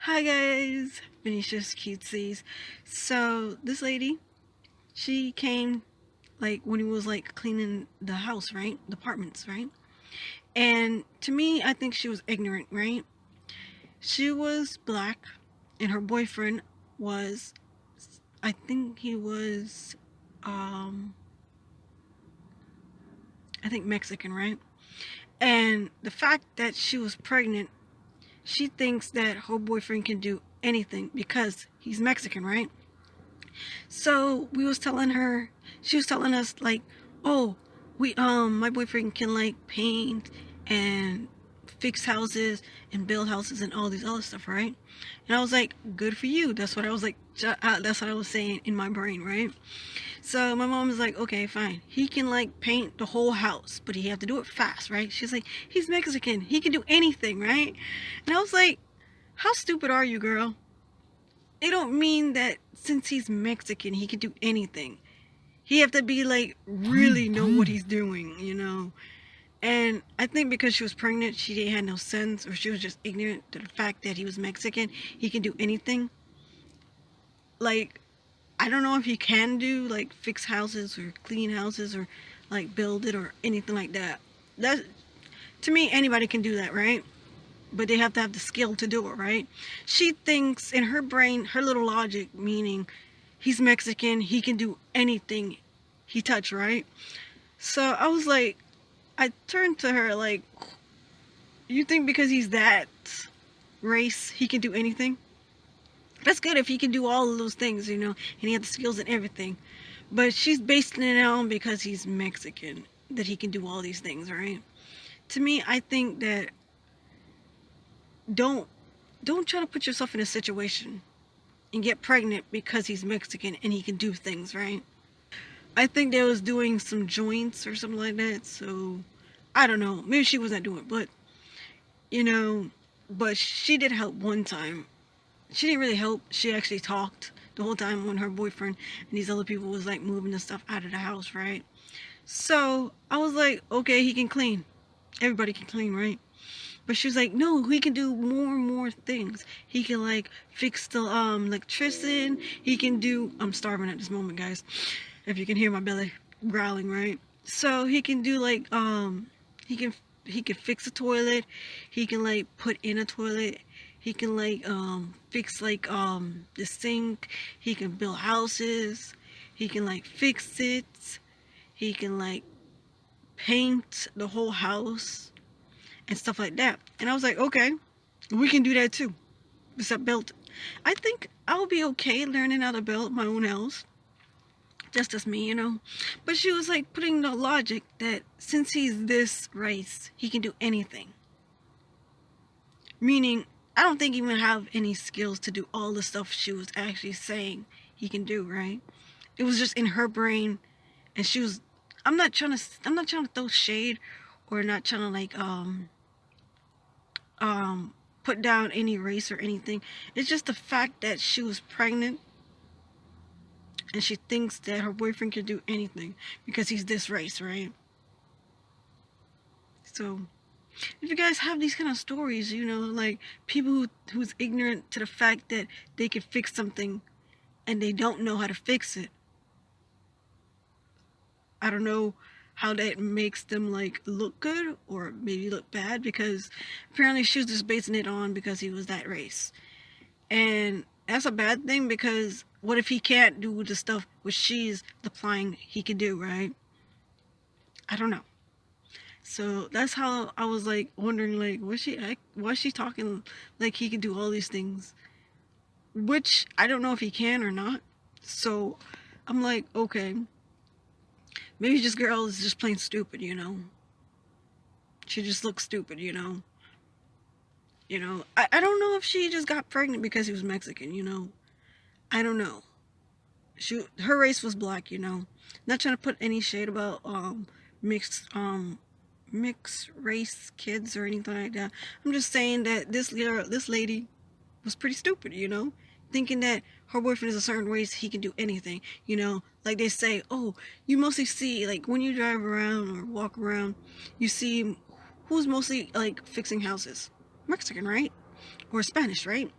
Hi guys, Venetia's Cutesies. So this lady, she came like when he was like cleaning the house, right? The apartments, right? And to me, I think she was ignorant, right? She was black, and her boyfriend was, I think he was, um, I think Mexican, right? And the fact that she was pregnant, she thinks that her boyfriend can do anything because he's Mexican, right? So we was telling her, she was telling us like, oh, my boyfriend can like paint and fix houses and build houses and all these other stuff, right? And I was like, good for you. That's what I was like, that's what I was saying in my brain, right? So my mom was like, okay, fine. He can like paint the whole house, but he have to do it fast, right? She's like, he's Mexican. He can do anything, right? And I was like, how stupid are you, girl? It don't mean that since he's Mexican, he can do anything. He have to be like really know what he's doing, you know. And I think because she was pregnant, she had no sense, or she was just ignorant to the fact that he was Mexican. He can do anything. Like, I don't know if he can do like fix houses or clean houses or like build it or anything like that. That to me, anybody can do that, right? But they have to have the skill to do it, right? She thinks in her brain, her little logic, meaning he's Mexican, he can do anything he touch, right? So I was like, I turned to her like, you think because he's that race, he can do anything? That's good if he can do all of those things, you know, and he has the skills and everything. But she's basing it on because he's Mexican, that he can do all these things, right? To me, I think that don't don't try to put yourself in a situation and get pregnant because he's Mexican and he can do things, right? I think they was doing some joints or something like that, so I don't know. Maybe she wasn't doing it, but you know, but she did help one time. She didn't really help. She actually talked the whole time when her boyfriend and these other people was like moving the stuff out of the house, right? So I was like, okay, he can clean. Everybody can clean, right? But she was like, no, he can do more and more things. He can like fix the electricity. He can do. I'm starving at this moment, guys. If you can hear my belly growling, right? So he can do like he can he can fix a toilet. He can like put in a toilet. He can like fix like the sink. He can build houses. He can like fix it. He can like paint the whole house and stuff like that. And I was like, okay, we can do that too. Except build. I think I'll be okay learning how to build my own house. Just as me, you know. But she was like putting the logic that since he's this race, he can do anything. Meaning, I don't think he even have any skills to do all the stuff she was actually saying he can do, right? It was just in her brain, and she was. I'm not trying to throw shade, or not trying to like put down any race or anything. It's just the fact that she was pregnant and she thinks that her boyfriend can do anything because he's this race, right? So if you guys have these kind of stories, you know, like people who's ignorant to the fact that they can fix something and they don't know how to fix it, I don't know how that makes them like look good or maybe look bad, because apparently she was just basing it on because he was that race. And that's a bad thing, because what if he can't do the stuff which she's applying he can do, right? I don't know. So that's how I was like wondering, like, why she talking like he can do all these things, which I don't know if he can or not. So I'm like, okay, maybe this girl is just plain stupid, you know. She just looks stupid, you know. I don't know if she just got pregnant because he was Mexican, you know. I don't know. Her race was black, you know. Not trying to put any shade about mixed mixed race kids or anything like that. I'm just saying that this lady was pretty stupid, you know, thinking that her boyfriend is a certain race, he can do anything, you know. Like they say, oh, you mostly see like when you drive around or walk around, you see who's mostly like fixing houses, Mexican, right, or Spanish, right?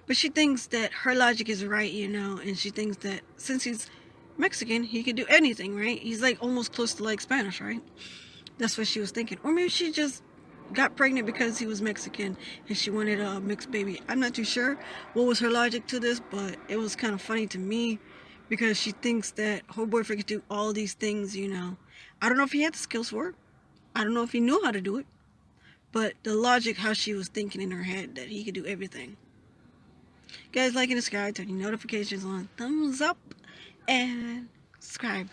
But she thinks that her logic is right, you know, and she thinks that since he's Mexican, he could do anything, right? He's like almost close to like Spanish, right? That's what she was thinking. Or maybe she just got pregnant because he was Mexican and she wanted a mixed baby. I'm not too sure what was her logic to this, but it was kind of funny to me because she thinks that her boyfriend could do all these things, you know. I don't know if he had the skills for it. I don't know if he knew how to do it. But the logic, how she was thinking in her head that he could do everything. Guys, like and subscribe, turn your notifications on, thumbs up, and subscribe.